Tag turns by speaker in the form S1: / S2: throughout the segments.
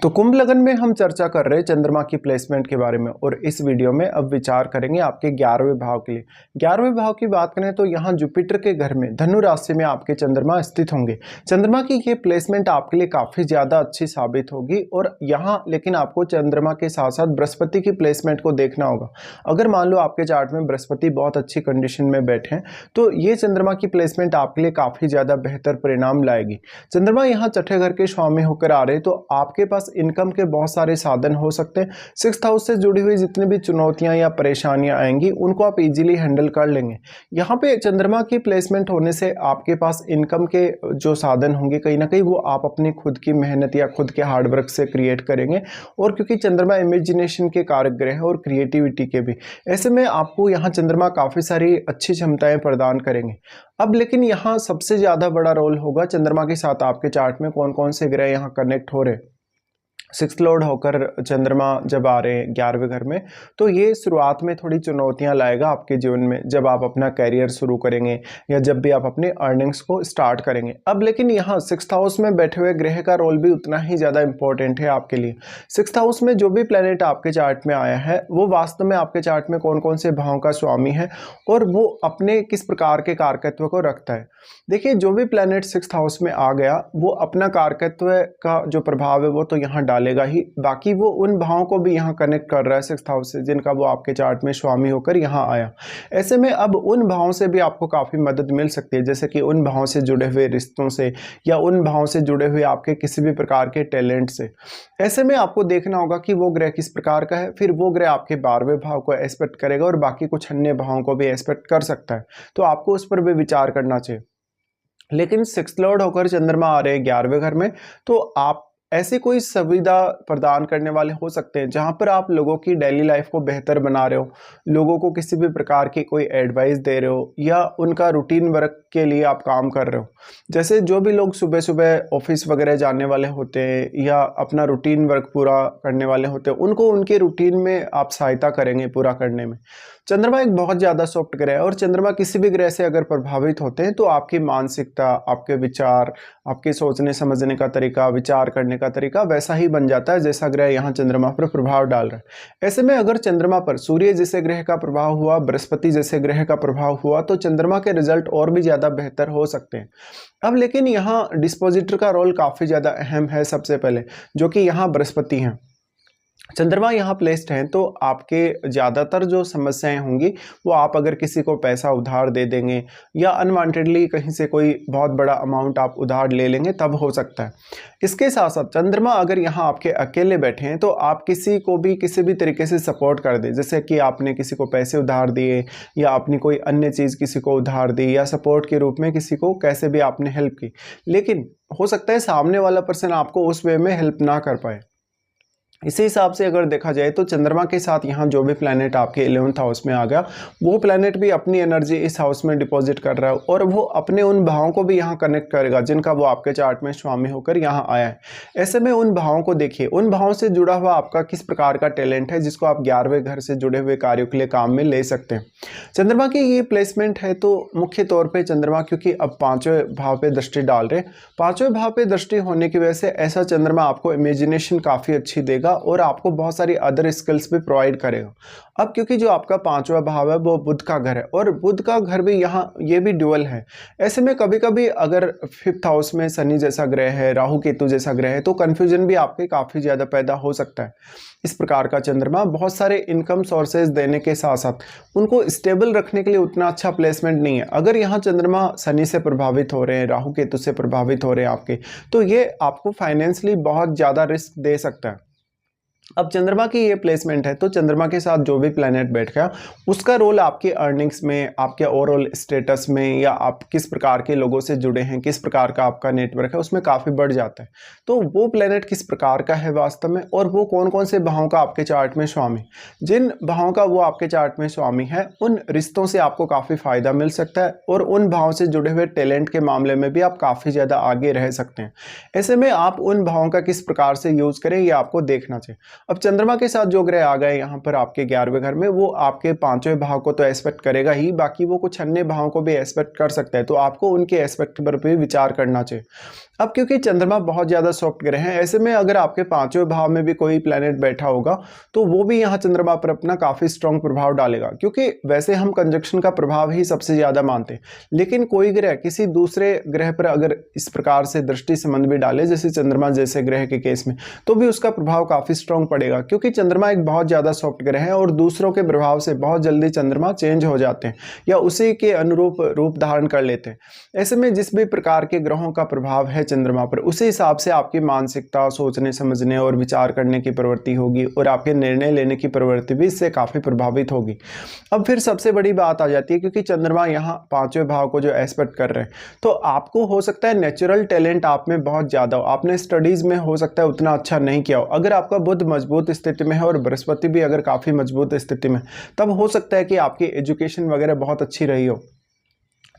S1: तो कुंभ लगन में हम चर्चा कर रहे हैं चंद्रमा की प्लेसमेंट के बारे में और इस वीडियो में अब विचार करेंगे आपके 11वें भाव के लिए। 11वें भाव की बात करें तो यहाँ जुपिटर के घर में धनु राशि में आपके चंद्रमा स्थित होंगे। चंद्रमा की ये प्लेसमेंट आपके लिए काफ़ी ज़्यादा अच्छी साबित होगी और यहाँ लेकिन आपको चंद्रमा के साथ साथ बृहस्पति की प्लेसमेंट को देखना होगा। अगर मान लो आपके चार्ट में बृहस्पति बहुत अच्छी कंडीशन में बैठे हैं तो ये चंद्रमा की प्लेसमेंट आपके लिए काफ़ी ज़्यादा बेहतर परिणाम लाएगी। चंद्रमा यहाँ छठे घर के स्वामी होकर आ रहे तो आपके पास इनकम के बहुत सारे साधन हो सकते हैं। 6th हाउस से जुड़ी हुई जितनी भी चुनौतियां या परेशानियां आएंगी उनको आप इजीली हैंडल कर लेंगे। यहाँ पे चंद्रमा की प्लेसमेंट होने से आपके पास इनकम के जो साधन होंगे कहीं ना कहीं वो आप अपनी खुद की मेहनत या खुद के हार्डवर्क से क्रिएट करेंगे। और क्योंकि चंद्रमा इमेजिनेशन के कारक ग्रह है और क्रिएटिविटी के भी, ऐसे में आपको यहाँ चंद्रमा काफ़ी सारी अच्छी क्षमताएं प्रदान करेंगे। अब लेकिन यहाँ सबसे ज़्यादा बड़ा रोल होगा चंद्रमा के साथ आपके चार्ट में कौन कौन से ग्रह यहाँ कनेक्ट हो रहे हैं। 6th लॉर्ड होकर चंद्रमा जब आ रहे हैं 11वें घर में तो ये शुरुआत में थोड़ी चुनौतियां लाएगा आपके जीवन में, जब आप अपना कैरियर शुरू करेंगे या जब भी आप अपने अर्निंग्स को स्टार्ट करेंगे। अब लेकिन यहाँ 6th हाउस में बैठे हुए ग्रह का रोल भी उतना ही ज़्यादा इंपॉर्टेंट है आपके लिए। 6th हाउस में जो भी प्लेनेट आपके चार्ट में आया है वो वास्तव में आपके चार्ट में कौन कौन से भाव का स्वामी है और वो अपने किस प्रकार के कारकत्व को रखता है। देखिए, जो भी प्लेनेट 6th हाउस में आ गया वो अपना कारकत्व का जो प्रभाव है वो तो यहाँ डालेगा ही, बाकी वो उन भावों को भी यहाँ कनेक्ट कर रहा है 6th हाउस से जिनका वो आपके चार्ट में स्वामी होकर यहाँ आया। ऐसे में अब उन भावों से भी आपको काफ़ी मदद मिल सकती है, जैसे कि उन भावों से जुड़े हुए रिश्तों से या उन भावों से जुड़े हुए आपके किसी भी प्रकार के टैलेंट से। ऐसे में आपको देखना होगा कि वो ग्रह किस प्रकार का है, फिर वो ग्रह आपके 12वें भाव को एस्पेक्ट करेगा और बाकी कुछ अन्य भावों को भी एस्पेक्ट कर सकता है, तो आपको उस पर भी विचार करना चाहिए। लेकिन 6th लॉर्ड होकर चंद्रमा आ रहे हैं 11वें घर में तो आप ऐसे कोई सुविधा प्रदान करने वाले हो सकते हैं जहां पर आप लोगों की डेली लाइफ को बेहतर बना रहे हो, लोगों को किसी भी प्रकार की कोई एडवाइस दे रहे हो या उनका रूटीन वर्क के लिए आप काम कर रहे हो। जैसे जो भी लोग सुबह सुबह ऑफिस वगैरह जाने वाले होते हैं या अपना रूटीन वर्क पूरा करने वाले होते हैं, उनको उनके रूटीन में आप सहायता करेंगे पूरा करने में। चंद्रमा एक बहुत ज़्यादा सॉफ्ट ग्रह है और चंद्रमा किसी भी ग्रह से अगर प्रभावित होते हैं तो आपकी मानसिकता, आपके विचार, आपके सोचने समझने का तरीका, विचार करने का तरीका वैसा ही बन जाता है जैसा ग्रह यहाँ चंद्रमा पर प्रभाव डाल रहा है। ऐसे में अगर चंद्रमा पर सूर्य जैसे ग्रह का प्रभाव हुआ, बृहस्पति जैसे ग्रह का प्रभाव हुआ तो चंद्रमा के रिजल्ट और भी ज़्यादा बेहतर हो सकते हैं। अब लेकिन यहाँ डिस्पोजिटर का रोल काफ़ी ज़्यादा अहम है सबसे पहले, जो कि यहाँ बृहस्पति हैं। चंद्रमा यहाँ प्लेस्ड हैं तो आपके ज़्यादातर जो समस्याएं होंगी वो आप अगर किसी को पैसा उधार दे देंगे या अनवांटेडली कहीं से कोई बहुत बड़ा अमाउंट आप उधार ले लेंगे तब हो सकता है। इसके साथ साथ चंद्रमा अगर यहाँ आपके अकेले बैठे हैं तो आप किसी को भी किसी भी तरीके से सपोर्ट कर दें, जैसे कि आपने किसी को पैसे उधार दिए या अपनी कोई अन्य चीज़ किसी को उधार दी या सपोर्ट के रूप में किसी को कैसे भी आपने हेल्प की, लेकिन हो सकता है सामने वाला पर्सन आपको उस वे में हेल्प ना कर पाए। इसी हिसाब से अगर देखा जाए तो चंद्रमा के साथ यहाँ जो भी प्लैनेट आपके 11th हाउस में आ गया वो प्लैनेट भी अपनी एनर्जी इस हाउस में डिपॉजिट कर रहा है और वो अपने उन भावों को भी यहाँ कनेक्ट करेगा जिनका वो आपके चार्ट में स्वामी होकर यहाँ आया है। ऐसे में उन भावों को देखिए, उन भावों से जुड़ा हुआ आपका किस प्रकार का टैलेंट है जिसको आप 11वें घर से जुड़े हुए कार्यों के लिए काम में ले सकते हैं। चंद्रमा की ये प्लेसमेंट है तो मुख्य तौर पर चंद्रमा क्योंकि अब 5वें भाव पर दृष्टि डाल रहे, 5वें भाव पर दृष्टि होने की वजह से ऐसा चंद्रमा आपको इमेजिनेशन काफ़ी अच्छी देगा और आपको बहुत सारी अदर स्किल्स भी प्रोवाइड करेगा। अब क्योंकि जो आपका 5वां भाव है वो बुध का घर है और बुध का घर भी यहाँ ये भी ड्यूअल है। ऐसे में कभी कभी अगर 5th हाउस में शनि जैसा ग्रह है, राहु केतु जैसा ग्रह है तो कन्फ्यूजन भी आपके काफ़ी ज़्यादा पैदा हो सकता है। इस प्रकार का चंद्रमा बहुत सारे इनकम सोर्सेज देने के साथ साथ उनको स्टेबल रखने के लिए उतना अच्छा प्लेसमेंट नहीं है। अगर यहाँ चंद्रमा शनि से प्रभावित हो रहे हैं, राहु केतु से प्रभावित हो रहे हैं आपके, तो ये आपको फाइनेंशियली बहुत ज़्यादा रिस्क दे सकता है। अब चंद्रमा की ये प्लेसमेंट है तो चंद्रमा के साथ जो भी प्लैनेट बैठ गया उसका रोल आपके अर्निंग्स में, आपके ओवरऑल स्टेटस में या आप किस प्रकार के लोगों से जुड़े हैं, किस प्रकार का आपका नेटवर्क है उसमें काफ़ी बढ़ जाता है। तो वो प्लैनेट किस प्रकार का है वास्तव में और वो कौन कौन से भावों का आपके चार्ट में स्वामी, जिन भावों का वो आपके चार्ट में स्वामी है उन रिश्तों से आपको काफ़ी फायदा मिल सकता है और उन भावों से जुड़े हुए टैलेंट के मामले में भी आप काफ़ी ज़्यादा आगे रह सकते हैं। ऐसे में आप उन भावों का किस प्रकार से यूज़ करें ये आपको देखना चाहिए। अब चंद्रमा के साथ जो ग्रह आ गए यहाँ पर आपके 11वें घर में वो आपके 5वें भाव को तो एस्पेक्ट करेगा ही, बाकी वो कुछ अन्य भावों को भी एस्पेक्ट कर सकता है, तो आपको उनके एस्पेक्ट पर भी विचार करना चाहिए। अब क्योंकि चंद्रमा बहुत ज़्यादा सॉफ्ट ग्रह है, ऐसे में अगर आपके पांचवें भाव में भी कोई प्लैनेट बैठा होगा तो वो भी यहाँ चंद्रमा पर अपना काफ़ी स्ट्रॉन्ग प्रभाव डालेगा, क्योंकि वैसे हम कंजक्शन का प्रभाव ही सबसे ज़्यादा मानते हैं। लेकिन कोई ग्रह किसी दूसरे ग्रह पर अगर इस प्रकार से दृष्टि संबंध भी डाले, जैसे चंद्रमा जैसे ग्रह के केस में, तो भी उसका प्रभाव काफ़ी स्ट्रॉन्ग पड़ेगा, क्योंकि चंद्रमा एक बहुत ज़्यादा सॉफ्ट ग्रह है और दूसरों के प्रभाव से बहुत जल्दी चंद्रमा चेंज हो जाते हैं या उसी के अनुरूप रूप धारण कर लेते हैं। ऐसे में जिस भी प्रकार के ग्रहों का प्रभाव है चंद्रमा पर, उसी हिसाब से आपकी मानसिकता, सोचने समझने और विचार करने की प्रवृत्ति होगी और आपके निर्णय लेने की प्रवृत्ति भी इससे काफ़ी प्रभावित होगी। अब फिर सबसे बड़ी बात आ जाती है, क्योंकि चंद्रमा यहाँ पांचवें भाव को जो एस्पेक्ट कर रहे हैं, तो आपको हो सकता है नेचुरल टैलेंट आप में बहुत ज़्यादा हो, आपने स्टडीज़ में हो सकता है उतना अच्छा नहीं किया हो। अगर आपका बुध मजबूत स्थिति में है और बृहस्पति भी अगर काफ़ी मजबूत स्थिति में, तब हो सकता है कि आपकी एजुकेशन वगैरह बहुत अच्छी रही हो।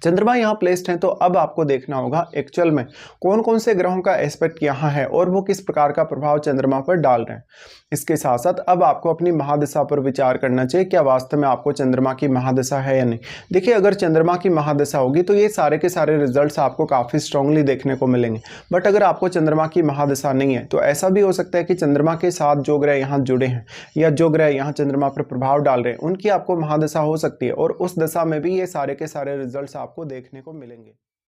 S1: चंद्रमा यहाँ प्लेस्ड है, तो अब आपको देखना होगा एक्चुअल में कौन कौन से ग्रहों का एस्पेक्ट यहाँ है और वो किस प्रकार का प्रभाव चंद्रमा पर डाल रहे हैं। इसके साथ साथ अब आपको अपनी महादशा पर विचार करना चाहिए, क्या वास्तव में आपको चंद्रमा की महादशा है या नहीं। देखिए, अगर चंद्रमा की महादशा होगी तो ये सारे के सारे रिजल्ट्स आपको काफ़ी स्ट्रांगली देखने को मिलेंगे। बट अगर आपको चंद्रमा की महादशा नहीं है, तो ऐसा भी हो सकता है कि चंद्रमा के साथ जो ग्रह यहाँ जुड़े हैं या जो ग्रह यहाँ चंद्रमा पर प्रभाव डाल रहे हैं, उनकी आपको महादशा हो सकती है और उस दशा में भी ये सारे के सारे रिजल्ट्स आपको देखने को मिलेंगे।